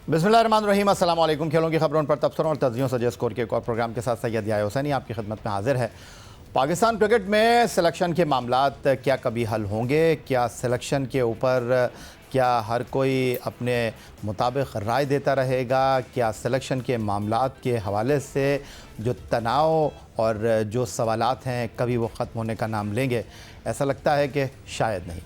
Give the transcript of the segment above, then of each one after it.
बिस्मिल्लाहिर्रहमानिर्रहीम, अस्सलाम वालेकुम। खेलों की खबरों पर तबसरों और तज्जियों सजे स्कोर के एक और प्रोग्राम के साथ सैयद याह्या हुसैनी आपकी खिदमत में हाजिर है। पाकिस्तान क्रिकेट में सिलेक्शन के मामलात क्या कभी हल होंगे? क्या सिलेक्शन के ऊपर क्या हर कोई अपने मुताबिक राय देता रहेगा? क्या सिलेक्शन के मामलात के हवाले से जो तनाव और जो सवालात हैं कभी वो ख़त्म होने का नाम लेंगे? ऐसा लगता है कि शायद नहीं।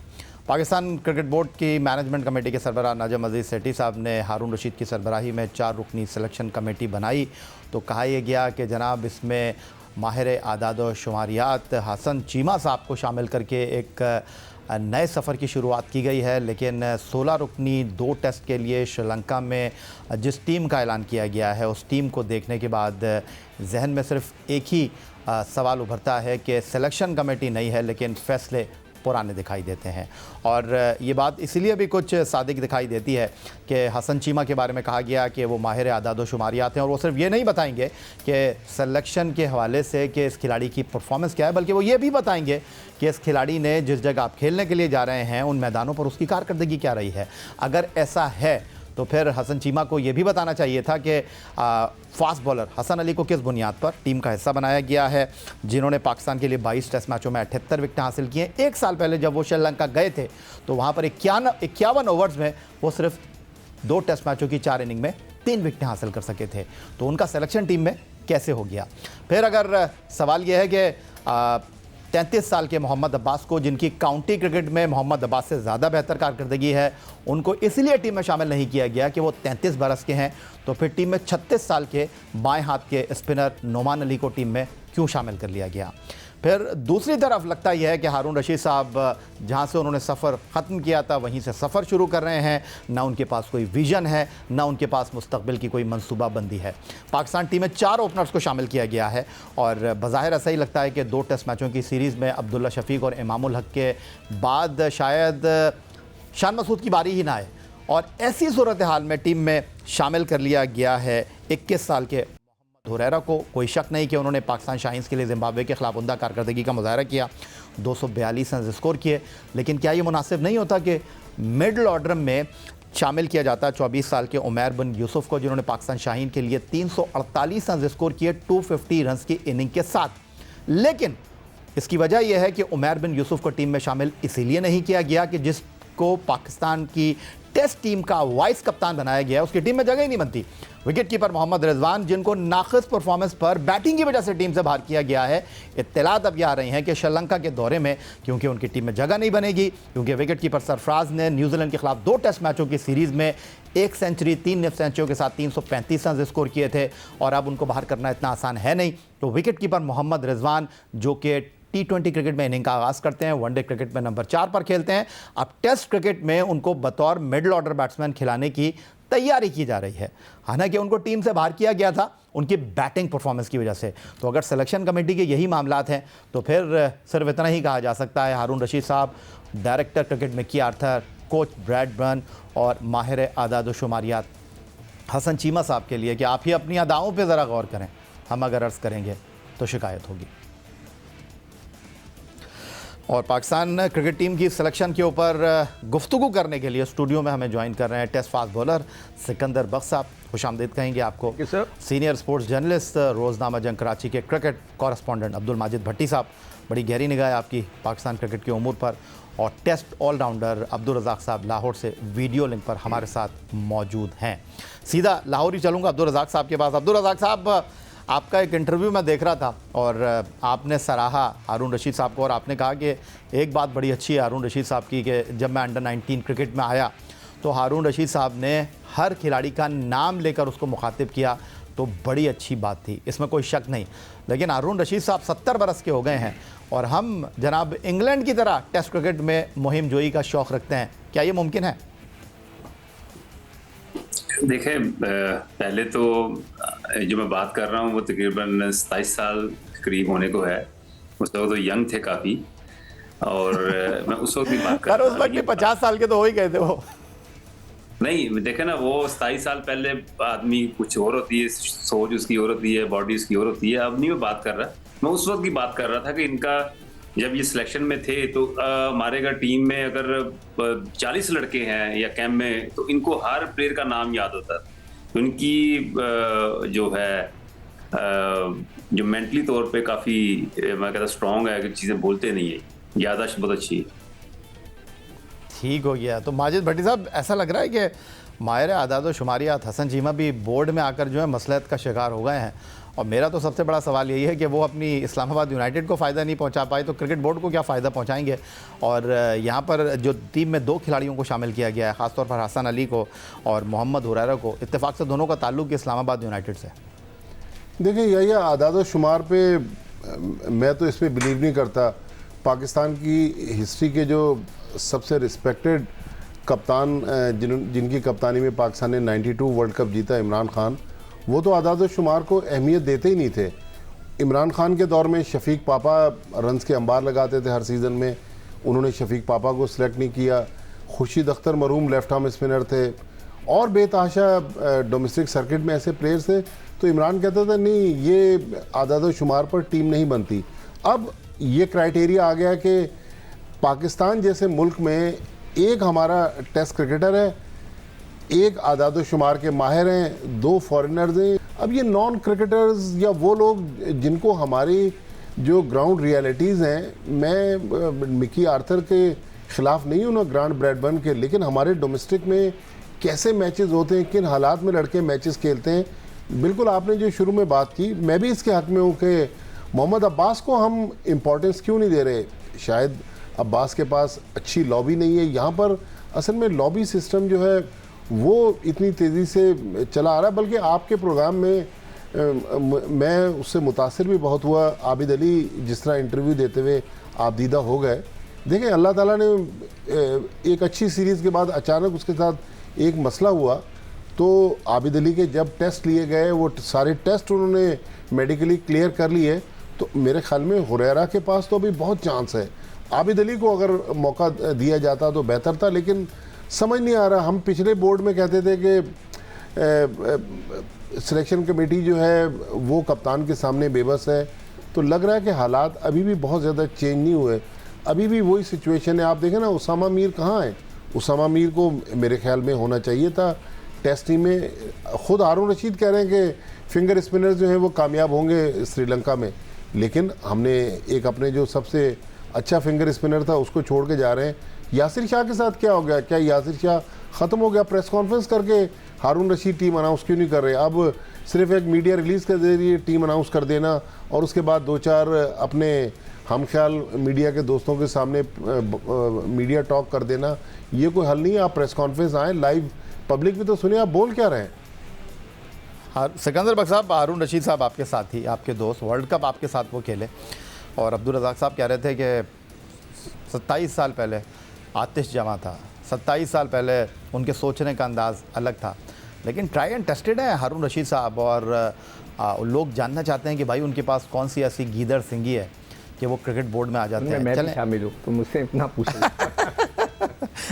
पाकिस्तान क्रिकेट बोर्ड की मैनेजमेंट कमेटी के सरबराह नाजम अजीज़ सेठी साहब ने हारून रशीद की सरबराही में 4 रुकनी सिलेक्शन कमेटी बनाई। तो कहा यह गया कि जनाब इसमें माहिर आदाद व शुमारियात हसन चीमा साहब को शामिल करके एक नए सफ़र की शुरुआत की गई है। लेकिन 16 रुकनी 2 टेस्ट के लिए श्रीलंका में जिस टीम का ऐलान किया गया है उस टीम को देखने के बाद जहन में सिर्फ एक ही सवाल उभरता है कि सिलेक्शन कमेटी नई है लेकिन फ़ैसले पुराने दिखाई देते हैं। और ये बात इसीलिए भी कुछ सादिक दिखाई देती है कि हसन चीमा के बारे में कहा गया कि वो माहिर आदाद व शुमारियात हैं और वो सिर्फ ये नहीं बताएंगे कि सिलेक्शन के हवाले से कि इस खिलाड़ी की परफॉर्मेंस क्या है, बल्कि वो ये भी बताएंगे कि इस खिलाड़ी ने जिस जगह आप खेलने के लिए जा रहे हैं उन मैदानों पर उसकी कारकर्दगी क्या रही है। अगर ऐसा है तो फिर हसन चीमा को ये भी बताना चाहिए था कि फास्ट बॉलर हसन अली को किस बुनियाद पर टीम का हिस्सा बनाया गया है, जिन्होंने पाकिस्तान के लिए 22 टेस्ट मैचों में 78 विकेटें हासिल की हैं। 1 साल पहले जब वो श्रीलंका गए थे तो वहाँ पर 51 ओवर्स में वो सिर्फ 2 टेस्ट मैचों की 4 इनिंग में 3 विकेटें हासिल कर सके थे। तो उनका सिलेक्शन टीम में कैसे हो गया? फिर अगर सवाल यह है कि 33 साल के मोहम्मद अब्बास को, जिनकी काउंटी क्रिकेट में मोहम्मद अब्बास से ज़्यादा बेहतर कारकर्दगी है, उनको इसलिए टीम में शामिल नहीं किया गया कि वो 33 बरस के हैं, तो फिर टीम में 36 साल के बाएं हाथ के स्पिनर नोमान अली को टीम में क्यों शामिल कर लिया गया? फिर दूसरी तरफ लगता यह है कि हारून रशीद साहब जहां से उन्होंने सफ़र ख़त्म किया था वहीं से सफ़र शुरू कर रहे हैं। ना उनके पास कोई विज़न है, ना उनके पास मुस्तक़बिल की कोई मनसूबाबंदी है। पाकिस्तान टीम में 4 ओपनर्स को शामिल किया गया है और बज़ाहिर ऐसा ही लगता है कि 2 टेस्ट मैचों की सीरीज़ में अब्दुल्ला शफ़ीक़ और इमामुल हक़ के बाद शायद शान मसूद की बारी ही ना आए और ऐसी सूरत हाल में टीम में शामिल कर लिया गया है 21 साल के हुरैरा को। कोई शक नहीं कि उन्होंने पाकिस्तान शाहीन्स के लिए ज़िम्बाब्वे के ख़िलाफ़ उम्दा कारकर्दगी का मुज़ाहरा किया, 242 रन स्कोर किए। लेकिन क्या ये मुनासिब नहीं होता कि मिडल ऑर्डर में शामिल किया जाता 24 साल के उमैर बिन यूसुफ को, जिन्होंने पाकिस्तान शाहीन के लिए 348 रन स्कोर किए 250 रन की इनिंग के साथ। लेकिन इसकी वजह यह है कि उमैर बिन यूसुफ को टीम में शामिल इसीलिए नहीं किया गया कि जिसको पाकिस्तान की टेस्ट टीम का वाइस कप्तान बनाया गया उसकी टीम में जगह ही नहीं बनती। विकेट कीपर मोहम्मद रिजवान, जिनको नाक़िस परफॉर्मेंस पर बैटिंग की वजह से टीम से बाहर किया गया है, इत्तलात अब ये आ रही हैं कि श्रीलंका के दौरे में क्योंकि उनकी टीम में जगह नहीं बनेगी, क्योंकि विकेट कीपर सरफराज ने न्यूजीलैंड के खिलाफ 2 टेस्ट मैचों की सीरीज़ में 1 सेंचुरी 3 निफ सेंचुरियों के साथ 335 रन स्कोर किए थे और अब उनको बाहर करना इतना आसान है नहीं। तो विकेट कीपर मोहम्मद रिजवान, जो कि T20 क्रिकेट में इनिंग का आगाज़ करते हैं, वनडे क्रिकेट में नंबर 4 पर खेलते हैं, अब टेस्ट क्रिकेट में उनको बतौर मिडल ऑर्डर बैट्समैन खिलाने की तैयारी की जा रही है। हालांकि उनको टीम से बाहर किया गया था उनकी बैटिंग परफॉर्मेंस की वजह से। तो अगर सिलेक्शन कमेटी के यही मामलात हैं तो फिर सिर्फ इतना ही कहा जा सकता है Haroon Rashid Sahab, director cricket Mickey Arthur, coach Bradburn और माहिर आदाद व शुमारियात हसन चीमा साहब के लिए कि आप ही अपनी अदाओं पर ज़रा गौर करें। हम अगर अर्ज़ करेंगे तो शिकायत होगी। और पाकिस्तान क्रिकेट टीम की सिलेक्शन के ऊपर गुफ्तगू करने के लिए स्टूडियो में हमें ज्वाइन कर रहे हैं टेस्ट फास्ट बॉलर सिकंदर बख्श साहब। खुशामदीद कहेंगे आपको। सीनियर स्पोर्ट्स जर्नलिस्ट, रोज़नामा जंग कराची के क्रिकेट कॉरेस्पॉन्डेंट अब्दुल माजिद भट्टी साहब, बड़ी गहरी निगाह है आपकी पाकिस्तान क्रिकेट के उमूर पर। और टेस्ट ऑलराउंडर अब्दुल रज़ाक साहब लाहौर से वीडियो लिंक पर हमारे साथ मौजूद हैं। सीधा लाहौर ही चलूँगा अब्दुल रज़ाक साहब के पास। अब्दुल रज़ाक साहब, आपका एक इंटरव्यू मैं देख रहा था और आपने सराहा हारून रशीद साहब को और आपने कहा कि एक बात बड़ी अच्छी है हारून रशीद साहब की कि जब मैं अंडर 19 क्रिकेट में आया तो हारून रशीद साहब ने हर खिलाड़ी का नाम लेकर उसको मुखातिब किया, तो बड़ी अच्छी बात थी, इसमें कोई शक नहीं। लेकिन हारून रशीद साहब 70 बरस के हो गए हैं और हम जनाब इंग्लैंड की तरह टेस्ट क्रिकेट में मुहिम जोई का शौक़ रखते हैं, क्या ये मुमकिन है? देखें, पहले तो जो मैं बात कर रहा हूँ वो तकरीबन 27 साल करीब होने को है। उस वक्त तो यंग थे काफ़ी और मैं उस वक्त भी बात कर रहा उस वक्त 50 साल के तो हो ही गए थे वो। नहीं, देखे ना, वो 27 साल पहले आदमी कुछ और होती है, सोच उसकी और होती है, बॉडी उसकी और होती है। अब नहीं मैं बात कर रहा, मैं उस वक्त की बात कर रहा था कि इनका जब ये सिलेक्शन में थे तो हमारे अगर टीम में अगर 40 लड़के हैं या कैंप में, तो इनको हर प्लेयर का नाम याद होता है। तो इनकी जो है जो मेंटली तौर पे काफ़ी मैं कहता स्ट्रांग है, कि चीज़ें बोलते नहीं है, याददाश्त बहुत अच्छी है। ठीक हो गया। तो माजिद भट्टी साहब, ऐसा लग रहा है कि माहिर आदाद व शुमारियात हसन चीमा भी बोर्ड में आकर जो है मसलहत का शिकार हो गए हैं, और मेरा तो सबसे बड़ा सवाल यही है कि वो अपनी इस्लामाबाद यूनाइटेड को फ़ायदा नहीं पहुंचा पाए तो क्रिकेट बोर्ड को क्या फ़ायदा पहुंचाएंगे। और यहाँ पर जो टीम में 2 खिलाड़ियों को शामिल किया गया है, ख़ासतौर पर हसन अली को और मोहम्मद हुरैरा को, इत्तेफाक से दोनों का ताल्लुक इस्लामाबाद यूनाइटेड से। देखिए यही आदाद शुमार पे मैं तो इस पर बिलीव नहीं करता। पाकिस्तान की हिस्ट्री के जो सबसे रिस्पेक्टेड कप्तान जिनकी कप्तानी में पाकिस्तान ने 92 वर्ल्ड कप जीता, इमरान खान, वो तो आदाद शुमार को अहमियत देते ही नहीं थे। इमरान खान के दौर में शफीक पापा रन्स के अंबार लगाते थे हर सीज़न में, उन्होंने शफीक पापा को सिलेक्ट नहीं किया। Khurshid Akhtar murrum left arm spinner थे, और बेतहाशा डोमेस्टिक सर्किट में ऐसे प्लेयर्स थे। तो इमरान कहता था नहीं, ये आदाद शुमार पर टीम नहीं बनती। अब ये क्राइटेरिया आ गया कि पाकिस्तान जैसे मुल्क में एक हमारा टेस्ट क्रिकेटर है, एक आदाद शुमार के माहिर हैं, 2 फॉरेनर्स हैं। अब ये नॉन क्रिकेटर्स या वो लोग जिनको हमारी जो ग्राउंड रियलिटीज़ हैं, मैं मिकी आर्थर के ख़िलाफ़ नहीं हूँ ना ग्रांट ब्रैडबर्न के, लेकिन हमारे डोमेस्टिक में कैसे मैचेस होते हैं, किन हालात में लड़के मैचेस खेलते हैं। बिल्कुल आपने जो शुरू में बात की, मैं भी इसके हक़ में हूँ कि मोहम्मद अब्बास को हम इम्पोर्टेंस क्यों नहीं दे रहे। शायद अब्बास के पास अच्छी लॉबी नहीं है। यहाँ पर असल में लॉबी सिस्टम जो है वो इतनी तेज़ी से चला आ रहा है। बल्कि आपके प्रोग्राम में मैं उससे मुतासिर भी बहुत हुआ। आबिद अली जिस तरह इंटरव्यू देते हुए आप दीदा हो गए। देखें, अल्लाह ताला ने एक अच्छी सीरीज़ के बाद अचानक उसके साथ एक मसला हुआ, तो आबिद अली के जब टेस्ट लिए गए, वो सारे टेस्ट उन्होंने मेडिकली क्लियर कर लिए। तो मेरे ख्याल में हुरैरा के पास तो अभी बहुत चांस है। आबिद अली को अगर मौका दिया जाता तो बेहतर था, लेकिन समझ नहीं आ रहा। हम पिछले बोर्ड में कहते थे कि सिलेक्शन कमेटी जो है वो कप्तान के सामने बेबस है, तो लग रहा है कि हालात अभी भी बहुत ज़्यादा चेंज नहीं हुए। अभी भी वही सिचुएशन है। आप देखें ना, उसामा मीर कहाँ है। उसामा मीर को मेरे ख्याल में होना चाहिए था टेस्ट टीम में। ख़ुद हारून रशीद कह रहे हैं कि फिंगर स्पिनर्स जो हैं वो कामयाब होंगे श्रीलंका में, लेकिन हमने एक अपने जो सबसे अच्छा फिंगर स्पिनर था उसको छोड़ के जा रहे हैं। यासिर शाह के साथ क्या हो गया? क्या यासिर शाह ख़त्म हो गया? प्रेस कॉन्फ्रेंस करके हारून रशीद टीम अनाउंस क्यों नहीं कर रहे? अब सिर्फ एक मीडिया रिलीज़ के जरिए टीम अनाउंस कर देना और उसके बाद 2-4 अपने हम ख्याल मीडिया के दोस्तों के सामने मीडिया टॉक कर देना, ये कोई हल नहीं है। आप प्रेस कॉन्फ्रेंस आएँ, लाइव पब्लिक भी तो सुनिए आप बोल क्या रहे हैं। हाँ, सिकंदर बख्श साहब, हारून रशीद साहब आपके साथी, आपके दोस्त, वर्ल्ड कप आपके साथ वो खेले, और अब्दुल रज़ाक साहब कह रहे थे कि 27 साल पहले आतिश जमा था, 27 साल पहले उनके सोचने का अंदाज़ अलग था। लेकिन ट्राई एंड टेस्टेड है हारून रशीद साहब, और लोग जानना चाहते हैं कि भाई उनके पास कौन सी ऐसी गीदड़ सिंगी है कि वो क्रिकेट बोर्ड में आ जाते हैं। मैं भी शामिल हूँ, तो मुझसे इतना पूछें।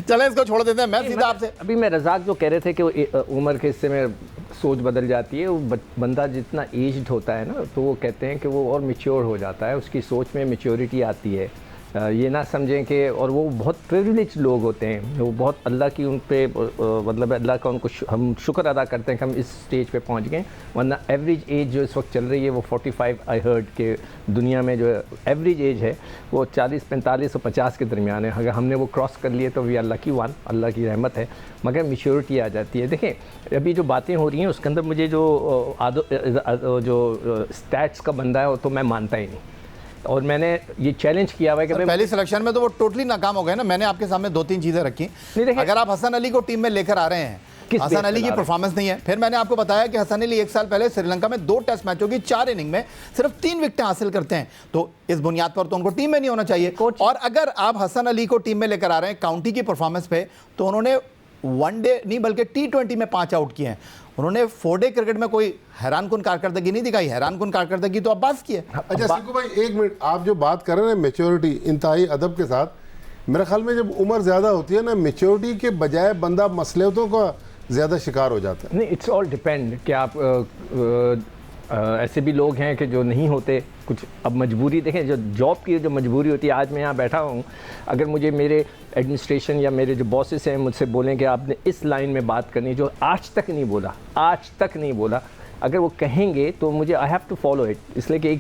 चलें इसको छोड़ देते हैं। मैं सीधा आपसे, अभी मैं रज़ाक जो कह रहे थे कि वो उम्र के हिस्से में सोच बदल जाती है। वो बंदा जितना एज्ड होता है ना, तो वो कहते हैं कि वो और मैच्योर हो जाता है, उसकी सोच में मैच्योरिटी आती है। ये ना समझें कि, और वो बहुत प्रिविलेज लोग होते हैं, वो बहुत अल्लाह की उन पे मतलब अल्लाह का उनको हम शुक्र अदा करते हैं कि हम इस स्टेज पे पहुंच गए। वरना एवरेज एज जो इस वक्त चल रही है वो 45, आई हर्ड के दुनिया में जो एवरेज एज है वो 40, 45 और 50 के दरमियान है। अगर हमने वो क्रॉस कर लिए तो वी आर लकी वन, अल्लाह की रहमत है। मगर मैच्योरिटी आ जाती है। देखें अभी जो बातें हो रही हैं उसके अंदर मुझे जो स्टैट्स का बंदा है वो तो मैं मानता ही नहीं, और मैंने ये चैलेंज किया हुआ है कि पहली सिलेक्शन में तो वो टोटली नाकाम हो गए ना। मैंने आपके सामने 2-3 चीज़ें रखी। अगर आप हसन अली को टीम में लेकर आ रहे हैं, हसन अली की परफॉर्मेंस नहीं है। फिर मैंने आपको बताया कि हसन अली 1 साल पहले श्रीलंका में 2 टेस्ट मैचों की 4 इनिंग में सिर्फ 3 विकेटें हासिल करते हैं, तो इस बुनियाद पर तो उनको टीम में नहीं होना चाहिए। और अगर आप हसन अली को टीम में लेकर आ रहे हैं काउंटी की परफॉर्मेंस पे, तो उन्होंने वनडे नहीं बल्कि T20 में 5 आउट किए हैं। उन्होंने 4 डे क्रिकेट में कोई हैरानकुन कारकर्दगी नहीं दिखाई। हैरानकुन कारकर्दगी तो अब्बास की है। अच्छा सिक्कू भाई, 1 मिनट, आप जो बात कर रहे हैं मैच्योरिटी, इंतहाई अदब के साथ, मेरे ख्याल में जब उम्र ज़्यादा होती है ना, मैच्योरिटी के बजाय बंदा मसलहतों का ज़्यादा शिकार हो जाता है। नहीं, इट्स ऑल डिपेंड कि आप ऐसे भी लोग हैं कि जो नहीं होते, कुछ अब मजबूरी देखें, जो जॉब की जो मजबूरी होती है। आज मैं यहाँ बैठा हूँ, अगर मुझे मेरे एडमिनिस्ट्रेशन या मेरे जो बॉसेस हैं मुझसे बोलें कि आपने इस लाइन में बात करनी, जो आज तक नहीं बोला, अगर वो कहेंगे तो मुझे I have to follow it, इसलिए कि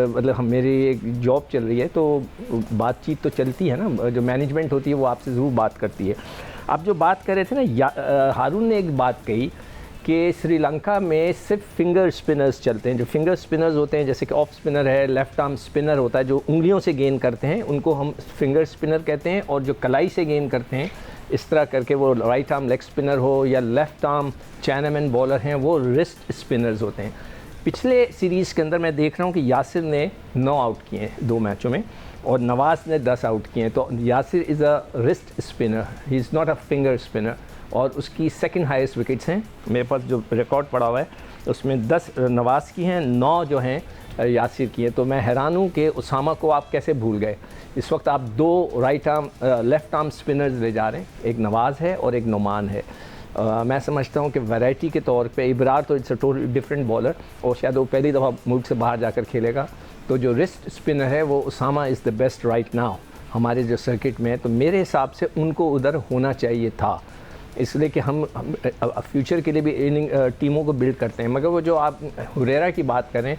मतलब हम मेरी एक जॉब चल रही है तो बातचीत तो चलती है ना, जो मैनेजमेंट होती है वो आपसे ज़रूर बात करती है। आप जो बात कर रहे थे ना, हारून ने एक बात कही कि श्रीलंका में सिर्फ फिंगर स्पिनर्स चलते हैं। जो फिंगर स्पिनर्स होते हैं, जैसे कि ऑफ स्पिनर है, लेफ़्ट आर्म स्पिनर होता है, जो उंगलियों से गेंद करते हैं, उनको हम फिंगर स्पिनर कहते हैं। और जो कलाई से गेंद करते हैं इस तरह करके, वो राइट आर्म लेग स्पिनर हो या लेफ़्ट आर्म चैनामैन बॉलर हैं, वो रिस्ट स्पिनर्स होते हैं। पिछले सीरीज़ के अंदर मैं देख रहा हूँ कि यासिर ने 9 आउट किए हैं 2 मैचों में और नवाज़ ने 10 आउट किए हैं। तो Yasir is a wrist spinner, he is not a finger spinner. और उसकी सेकंड हाईएस्ट विकेट्स हैं, मेरे पास जो रिकॉर्ड पड़ा हुआ है उसमें 10 नवाज़ की हैं, 9 जो हैं यासिर की हैं। तो मैं हैरान हूँ कि उसामा को आप कैसे भूल गए। इस वक्त आप 2 right arm left arm spinners ले जा रहे हैं, एक नवाज़ है और एक नुमान है। मैं समझता हूँ कि वैरायटी के तौर पे इब्रार तो it's a total different bowler और शायद वो पहली दफ़ा मुल्क से बाहर जाकर खेलेगा। तो जो रिस्ट स्पिनर है वो Usama is the best right now हमारे जो सर्किट में है। तो मेरे हिसाब से उनको उधर होना चाहिए था, इसलिए कि हम फ्यूचर के लिए भी इनिंग टीमों को बिल्ड करते हैं। मगर वो जो आप हुरैरा की बात करें,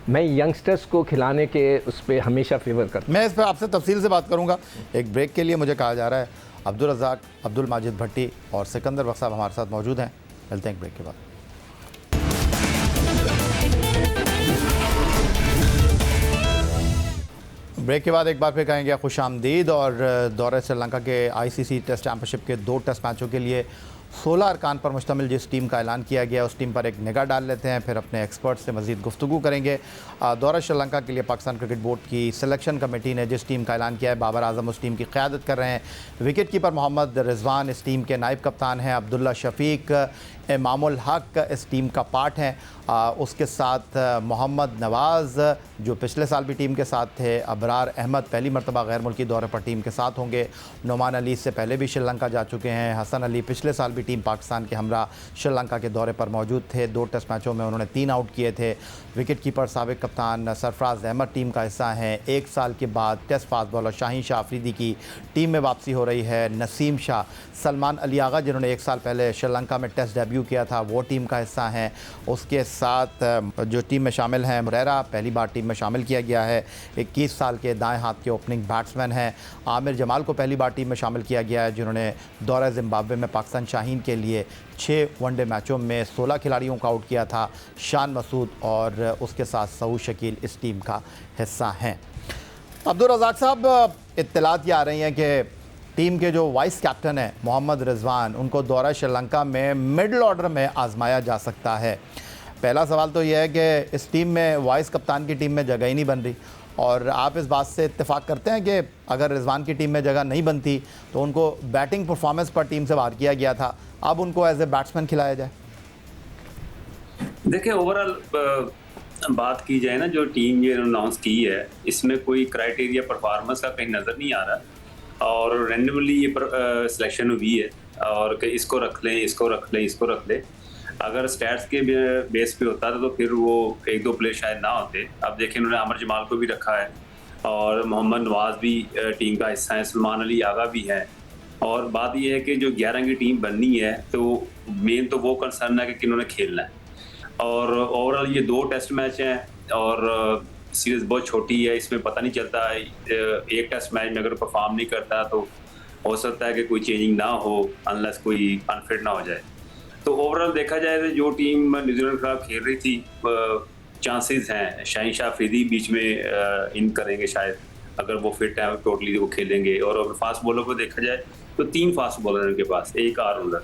मैं यंगस्टर्स को खिलाने के उस पर हमेशा फेवर करता हूँ। मैं इस पर आपसे तफसील से बात करूंगा। एक ब्रेक के लिए मुझे कहा जा रहा है अब्दुल रज़ाक, अब्दुल माजिद भट्टी और सिकंदर बख्श साहब हमारे साथ मौजूद हैं। मिलते हैं एक ब्रेक के बाद। ब्रेक के बाद एक बार फिर कहेंगे खुश आमदीद। और दौरे श्रीलंका के आईसीसी टेस्ट चैम्पियनशिप के 2 टेस्ट मैचों के लिए 16 अरकान पर मुश्तमिल जिस टीम का ऐलान किया गया उस टीम पर एक निगाह डाल लेते हैं, फिर अपने एक्सपर्ट से मज़ीद गुफ्तगू करेंगे। दौरा श्रीलंका के लिए पाकिस्तान क्रिकेट बोर्ड की सिलेक्शन कमेटी ने जिस टीम का ऐलान किया है, बाबर आजम उस टीम की क़यादत कर रहे हैं। विकेट कीपर मोहम्मद रिजवान इस टीम के नायब कप्तान हैं। अब्दुल्ला शफीक, इमामुल हक इस टीम का पार्ट हैं। उसके साथ मोहम्मद नवाज़ जो पिछले साल भी टीम के साथ थे। अबरार अहमद पहली मरतबा गैर मुल्की दौरे पर टीम के साथ होंगे। नुमान अली इससे पहले भी श्रीलंका जा चुके हैं। हसन अली पिछले साल भी टीम पाकिस्तान के हमरा श्रीलंका के दौरे पर मौजूद थे। 2 टेस्ट मैचों में उन्होंने 3 आउट किए थे। विकेट कीपर साबिक कप्तान सरफराज अहमद टीम का हिस्सा हैं। 1 साल के बाद test fast bowler Shaheen Shah Afridi की टीम में वापसी हो रही है। नसीम शाह, सलमान अली आगा जिन्होंने 1 साल पहले श्रीलंका में टेस्ट डेब्यू किया था वो टीम का हिस्सा हैं। उसके साथ जो टीम में शामिल हैं, हुरैरा पहली बार टीम में शामिल किया गया है। 21 साल के दाएं हाथ के ओपनिंग बैट्समैन हैं। आमिर जमाल को पहली बार टीम में शामिल किया गया है जिन्होंने दौरा ज़िम्बाब्वे में पाकिस्तान शाहीन के लिए 6 वनडे मैचों में 16 खिलाड़ियों को आउट किया था। शान मसूद और उसके साथ सऊद शकील इस टीम का हिस्सा हैं। अब्दुल रज़ाक साहब, इत्तलात ये आ रही हैं कि टीम के जो वाइस कैप्टन हैं मोहम्मद रिजवान, उनको दौरा श्रीलंका में मिडल ऑर्डर में आजमाया जा सकता है। पहला सवाल तो यह है कि इस टीम में वाइस कप्तान की टीम में जगह ही नहीं बन रही, और आप इस बात से इत्तेफाक करते हैं कि अगर रिजवान की टीम में जगह नहीं बनती तो उनको बैटिंग परफॉर्मेंस पर टीम से बाहर किया गया था, अब उनको एज ए बैट्समैन खिलाया जाए? देखिए, ओवरऑल बात की जाए ना, जो टीम ये अनाउंस की है इसमें कोई क्राइटेरिया परफॉर्मेंस का कहीं नज़र नहीं आ रहा और रैंडमली ये सिलेक्शन हुई है और कि इसको रख लें, इसको रख लें, इसको रख लें। अगर स्टैट्स के बेस पे होता था तो फिर वो 1-2 प्लेयर शायद ना होते। अब देखें, उन्होंने आमिर जमाल को भी रखा है और मोहम्मद नवाज़ भी टीम का हिस्सा है, सलमान अली आगा भी है। और बात यह है कि जो 11 की टीम बननी है तो मेन तो वो कंसर्न है कि किन्होंने खेलना है। और ओवरऑल ये 2 टेस्ट मैच हैं और सीरीज़ बहुत छोटी है, इसमें पता नहीं चलता है। एक टेस्ट मैच में अगर परफॉर्म नहीं करता तो हो सकता है कि कोई चेंजिंग ना हो अनलेस कोई अनफिट ना हो जाए। तो ओवरऑल देखा जाए तो जो टीम न्यूजीलैंड के खिलाफ खेल रही थी, चांसेस हैं शाहीन शाह अफरीदी बीच में इन करेंगे शायद, अगर वो फिट है टोटली वो खेलेंगे। और अगर फास्ट बॉलर को देखा जाए तो 3 फास्ट बॉलर हैं उनके पास, 1 ऑलराउंडर।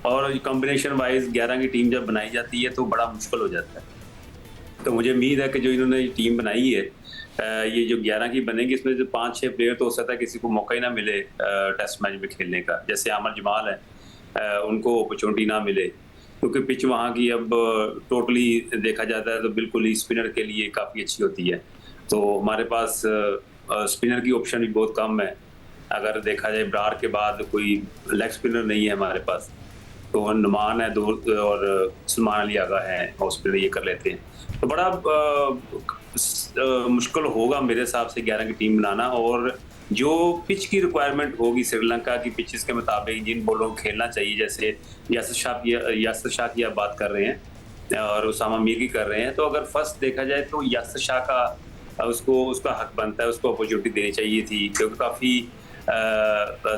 और कॉम्बिनेशन वाइज 11 की टीम जब बनाई जाती है तो बड़ा मुश्किल हो जाता है। तो मुझे उम्मीद है कि जो इन्होंने टीम बनाई है, ये जो 11 की बनेगी इसमें जो 5-6 प्लेयर तो हो सकता है किसी को मौका ही ना मिले टेस्ट मैच में खेलने का। जैसे आमिर जमाल है, उनको अपॉर्चुनिटी ना मिले क्योंकि पिच वहाँ की अब टोटली देखा जाता है तो बिल्कुल ही स्पिनर के लिए काफ़ी अच्छी होती है। तो हमारे पास स्पिनर की ऑप्शन भी बहुत कम है। अगर देखा जाए, ब्रार के बाद कोई लेग स्पिनर नहीं है हमारे पास। तो नुमान है दो और सलमान अली आगा है ऑस्ट्रेलिया, ये कर लेते हैं तो बड़ा मुश्किल होगा मेरे हिसाब से 11 की टीम बनाना। और जो पिच की रिक्वायरमेंट होगी श्रीलंका की पिचेस के मुताबिक जिन बॉलों को खेलना चाहिए, जैसे यासिर शाह की आप बात कर रहे हैं और उसामा मीर की कर रहे हैं, तो अगर फर्स्ट देखा जाए तो यासिर शाह का उसका हक बनता है, उसको अपॉर्चुनिटी देनी चाहिए थी, क्योंकि काफ़ी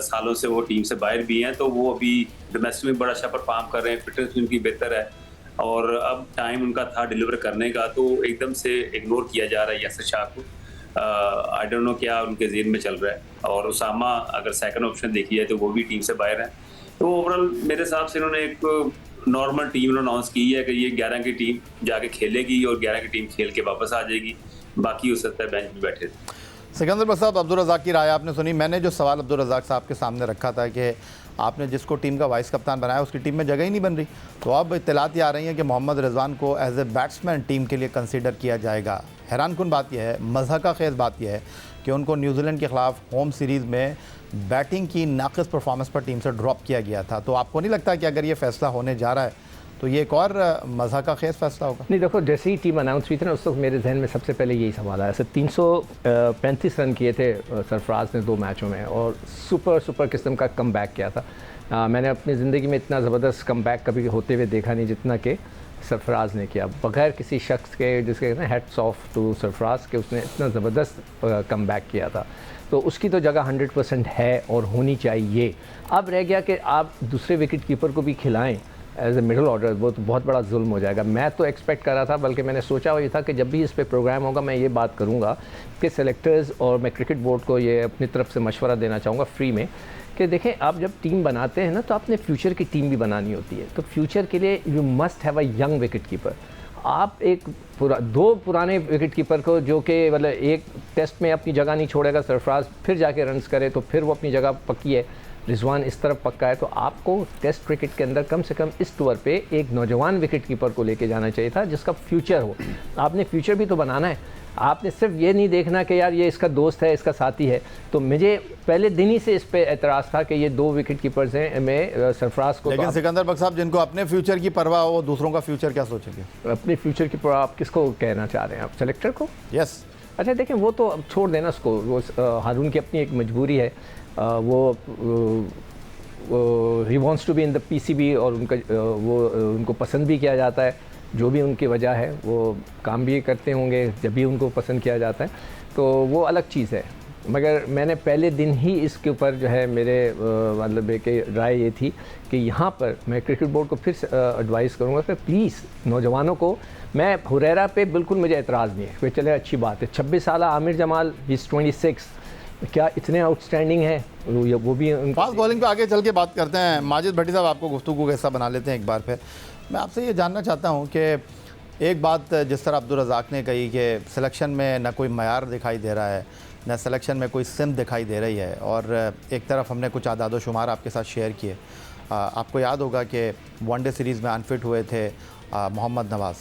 सालों से वो टीम से बाहर भी हैं, तो वो अभी डोमेस्टिक में बड़ा अच्छा परफॉर्म कर रहे हैं, फिटनेस भी उनकी बेहतर है और अब टाइम उनका था डिलीवर करने का, तो एकदम से इग्नोर किया जा रहा है यासिर शाह को। आई डोंट नो क्या उनके ज़हन में चल रहा है। और उसामा अगर सेकंड ऑप्शन देखी जाए तो वो भी टीम से बाहर है। तो ओवरऑल मेरे हिसाब से इन्होंने एक नॉर्मल टीम अनाउंस की है कि ये 11 की टीम जाके खेलेगी और 11 की टीम खेल के वापस आ जाएगी, बाकी हो सकता है बेंच में बैठे। सिकंदर बस साहब, अब्दुल रज़ाक की राय आपने सुनी। मैंने जो सवाल अब्दुल रज़ाक साहब के सामने रखा था कि आपने जिसको टीम का वाइस कप्तान बनाया उसकी टीम में जगह ही नहीं बन रही, तो अब इत्तलात आ रही हैं कि मोहम्मद रिजवान को एज ए बैट्समैन टीम के लिए कंसीडर किया जाएगा। हैरानकुन बात यह है, मज़हका खेज़ बात यह है कि उनको न्यूजीलैंड के ख़िलाफ़ होम सीरीज़ में बैटिंग की नाक़िस परफॉर्मेंस पर टीम से ड्रॉप किया गया था। तो आपको नहीं लगता कि अगर ये फ़ैसला होने जा रहा है तो ये एक और मज़हका खेज़ फैसला होगा? नहीं, देखो जैसे ही टीम अनाउंस हुई थी ना, उस वक्त मेरे जहन में सबसे पहले यही सवाल आया। 335 रन किए थे सरफराज ने 2 मैचों में और सुपर किस्म का कम बैक किया था। मैंने अपनी ज़िंदगी में इतना ज़बरदस्त कम बैक कभी होते हुए देखा नहीं जितना कि सरफराज ने किया, बग़ैर किसी शख्स के, जिसके कहते हैं हैट्स ऑफ टू सरफराज के, उसने इतना ज़बरदस्त कम बैक किया था। तो उसकी तो जगह 100% है और होनी चाहिए। अब रह गया कि आप दूसरे विकेट कीपर को भी खिलाएँ एज ए मिडल ऑर्डर, वो तो बहुत बड़ा जुल्म हो जाएगा। मैं तो एक्सपेक्ट कर रहा था, बल्कि मैंने सोचा हुआ ये था कि जब भी इस पे प्रोग्राम होगा मैं ये बात करूँगा कि सेलेक्टर्स और मैं क्रिकेट बोर्ड को ये अपनी तरफ से मशवरा देना चाहूँगा फ्री में कि देखें, आप जब टीम बनाते हैं ना तो आपने फ्यूचर की टीम भी बनानी होती है। तो फ्यूचर के लिए you must have a young wicket keeper. आप एक दो पुराने विकेट कीपर को, जो कि मतलब एक टेस्ट में अपनी जगह नहीं छोड़ेगा सरफराज, फिर जाके रन्स करे तो फिर वो अपनी जगह पक्की है, रिजवान इस तरफ पक्का है, तो आपको टेस्ट क्रिकेट के अंदर कम से कम इस टूर पे एक नौजवान विकेट कीपर को लेके जाना चाहिए था जिसका फ्यूचर हो। आपने फ्यूचर भी तो बनाना है, आपने सिर्फ ये नहीं देखना कि यार ये इसका दोस्त है, इसका साथी है। तो मुझे पहले दिन ही से इस पे एतराज़ था कि ये 2 विकेट कीपर्स हैं, मैं सरफराज को। लेकिन सिकंदर बख्श साहब, जिनको अपने फ्यूचर की परवाह हो, दूसरों का फ्यूचर क्या सोचेंगे? अपने फ्यूचर की परवाह आप किसको कहना चाह रहे हैं? आप सेलेक्टर को? यस। अच्छा देखें, वो तो अब छोड़ देना उसको, वो हारून की अपनी एक मजबूरी है, वो he wants to be in the PCB और उनको पसंद भी किया जाता है, जो भी उनकी वजह है वो काम भी करते होंगे जब भी उनको पसंद किया जाता है, तो वो अलग चीज़ है। मगर मैंने पहले दिन ही इसके ऊपर जो है मेरे मतलब कि राय ये थी कि यहाँ पर मैं क्रिकेट बोर्ड को फिर एडवाइस करूँगा कि प्लीज़ नौजवानों को, मैं हुरैरा पे बिल्कुल मुझे एतराज़ नहीं है कि चले अच्छी बात है, 26 साल आमिर जमाल, इस 26, क्या इतने आउटस्टैंडिंग हैं, वो भी फास्ट बॉलिंग पे आगे चल के बात करते हैं। माजिद भट्टी साहब, आपको गुफ्तगू का हिस्सा बना लेते हैं एक बार फिर। मैं आपसे ये जानना चाहता हूँ कि एक बात जिस तरह अब्दुल रज़ाक ने कही कि सिलेक्शन में न कोई मयार दिखाई दे रहा है, न सिलेक्शन में कोई सिम दिखाई दे रही है, और एक तरफ हमने कुछ आदाद व शुमार आपके साथ शेयर किए। आपको याद होगा कि वनडे सीरीज़ में अनफिट हुए थे मोहम्मद नवाज़,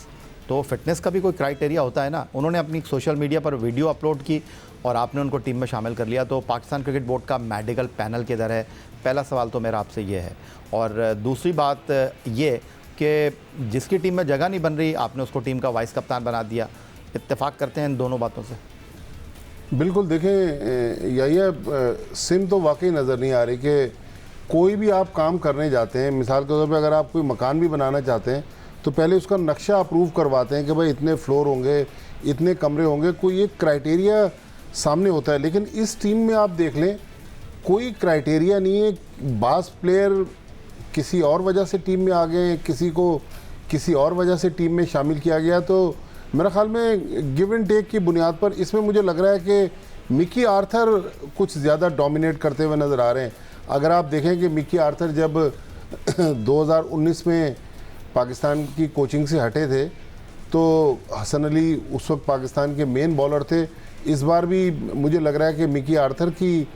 तो फिटनेस का भी कोई क्राइटेरिया होता है ना। उन्होंने अपनी सोशल मीडिया पर वीडियो अपलोड की और आपने उनको टीम में शामिल कर लिया, तो पाकिस्तान क्रिकेट बोर्ड का मेडिकल पैनल किधर है? पहला सवाल तो मेरा आपसे ये है। और दूसरी बात ये कि जिसकी टीम में जगह नहीं बन रही, आपने उसको टीम का वाइस कप्तान बना दिया। इत्तेफाक करते हैं इन दोनों बातों से? बिल्कुल, देखें यही सिम तो वाकई नज़र नहीं आ रही कि कोई भी आप काम करने जाते हैं, मिसाल के तौर पे अगर आप कोई मकान भी बनाना चाहते हैं तो पहले उसका नक्शा अप्रूव करवाते हैं कि भाई इतने फ्लोर होंगे, इतने कमरे होंगे, कोई एक क्राइटेरिया सामने होता है। लेकिन इस टीम में आप देख लें, कोई क्राइटेरिया नहीं है। बास प्लेयर किसी और वजह से टीम में आ गए, किसी को किसी और वजह से टीम में शामिल किया गया, तो मेरा ख्याल में गिव एंड टेक की बुनियाद पर इसमें मुझे लग रहा है कि मिकी आर्थर कुछ ज़्यादा डोमिनेट करते हुए नज़र आ रहे हैं। अगर आप देखें कि मिकी आर्थर जब 2019 में पाकिस्तान की कोचिंग से हटे थे तो हसन अली उस वक्त पाकिस्तान के मेन बॉलर थे। इस बार भी मुझे लग रहा है कि मिकी आर्थर की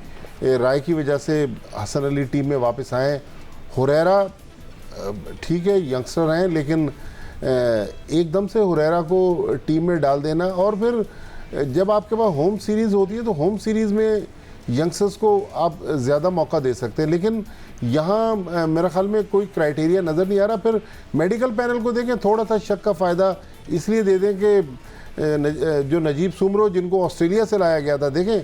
राय की वजह से हसन अली टीम में वापस आए। हुरैरा ठीक है, यंगस्टर हैं, लेकिन एकदम से हुरैरा को टीम में डाल देना, और फिर जब आपके पास होम सीरीज़ होती है तो होम सीरीज़ में यंगस्टर्स को आप ज़्यादा मौका दे सकते हैं। लेकिन यहाँ मेरा ख्याल में कोई क्राइटेरिया नज़र नहीं आ रहा। फिर मेडिकल पैनल को देखें, थोड़ा सा शक का फ़ायदा इसलिए दे दें कि जो नजीब सुमरो जिनको ऑस्ट्रेलिया से लाया गया था, देखें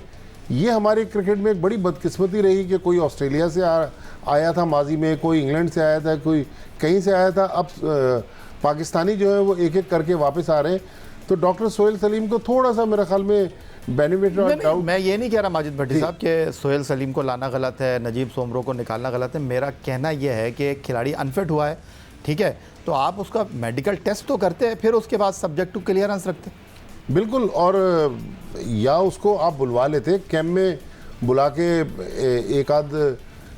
ये हमारे क्रिकेट में एक बड़ी बदकिस्मती रही कि कोई ऑस्ट्रेलिया से आया था माजी में, कोई इंग्लैंड से आया था, कोई कहीं से आया था। अब पाकिस्तानी जो है वो एक एक करके वापस आ रहे हैं। तो डॉक्टर सोहेल सलीम को थोड़ा सा मेरे ख्याल में बेनिफिट और डाउट। मैं ये नहीं कह रहा माजिद भट्टी साहब कि सोहेल सलीम को लाना गलत है, नजीब सोमरो को निकालना गलत है। मेरा कहना यह है कि एक खिलाड़ी अनफिट हुआ है, ठीक है, तो आप उसका मेडिकल टेस्ट तो करते हैं, फिर उसके बाद सब्जेक्ट टू क्लियरेंस रखते। बिल्कुल, और या उसको आप बुलवा लेते कैंप में बुला के एक आध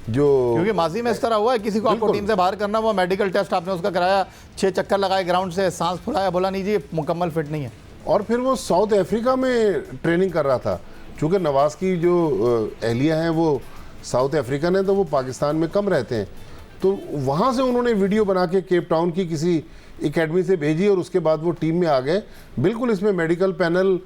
जो, क्योंकि माजी में इस तरह हुआ है, किसी को आपको टीम से बाहर करना, वो मेडिकल टेस्ट आपने उसका कराया, 6 चक्कर लगाए ग्राउंड से, सांस फुलाया, बोला नहीं जी मुकम्मल फिट नहीं है। और फिर वो साउथ अफ्रीका में ट्रेनिंग कर रहा था। चूँकि नवाज़ की जो अहलिया हैं वो साउथ अफ्रीकन है, तो वो पाकिस्तान में कम रहते हैं, तो वहाँ से उन्होंने वीडियो बना के केप टाउन की किसी एकेडमी से भेजी और उसके बाद वो टीम में आ गए। बिल्कुल इसमें मेडिकल पैनल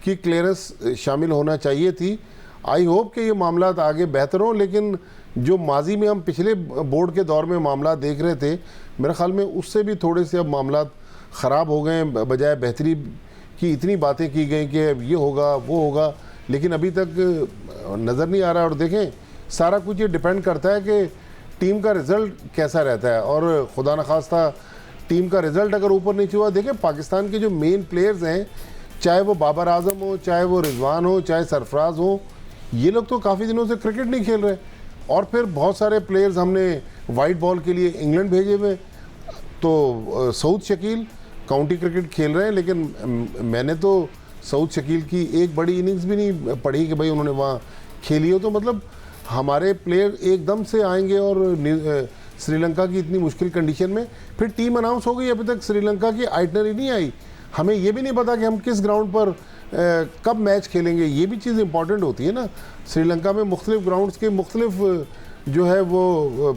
की क्लियरेंस शामिल होना चाहिए थी। आई होप कि ये मामला आगे बेहतर हो, लेकिन जो माजी में हम पिछले बोर्ड के दौर में मामला देख रहे थे, मेरे ख्याल में उससे भी थोड़े से अब मामला ख़राब हो गए। बजाय बेहतरी की इतनी बातें की गई कि ये होगा वो होगा, लेकिन अभी तक नज़र नहीं आ रहा। और देखें, सारा कुछ ये डिपेंड करता है कि टीम का रिज़ल्ट कैसा रहता है, और खुदा न खास्ता टीम का रिज़ल्ट अगर ऊपर नीचे हुआ। देखें, पाकिस्तान के जो मेन प्लेयर्स हैं, चाहे वो बाबर आजम हो, चाहे वो रिजवान हो, चाहे सरफराज हो, ये लोग तो काफ़ी दिनों से क्रिकेट नहीं खेल रहे। और फिर बहुत सारे प्लेयर्स हमने वाइट बॉल के लिए इंग्लैंड भेजे हुए। तो सऊद शकील काउंटी क्रिकेट खेल रहे हैं, लेकिन मैंने तो सऊद शकील की एक बड़ी इनिंग्स भी नहीं पढ़ी कि भाई उन्होंने वहाँ खेली हो। तो मतलब हमारे प्लेयर एकदम से आएंगे और श्रीलंका की इतनी मुश्किल कंडीशन में, फिर टीम अनाउंस हो गई, अभी तक श्रीलंका की आइटनरी नहीं आई। हमें ये भी नहीं पता कि हम किस ग्राउंड पर कब मैच खेलेंगे। ये भी चीज़ इंपॉर्टेंट होती है ना। श्रीलंका में मुख्तलिफ ग्राउंड्स के मुख्तलिफ जो है वो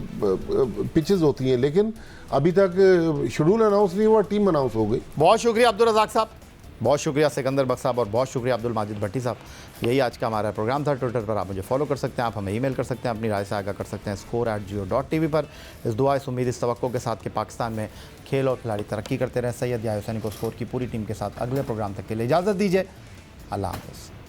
पिचेस होती हैं, लेकिन अभी तक शेड्यूल अनाउंस नहीं हुआ, टीम अनाउंस हो गई। बहुत शुक्रिया अब्दुल रज़ाक साहब, बहुत शुक्रिया सिकंदर बख्श साहब, और बहुत शुक्रिया अब्दुल माजिद भट्टी साहब। यही आज का हमारा प्रोग्राम था। ट्विटर पर आप मुझे फॉलो कर सकते हैं, आप हमें ईमेल कर सकते हैं, अपनी राय से आगाह कर सकते हैं score@jio.tv पर। इस दुआ, इस उम्मीद, इस तवक्को के साथ कि पाकिस्तान में खेल और खिलाड़ी तरक्की करते रहें। सैयद याह्या हुसैनी को स्कोर की पूरी टीम के साथ अगले प्रोग्राम तक के लिए इजाज़त दीजिए। अल्लाह हाफ़िज़।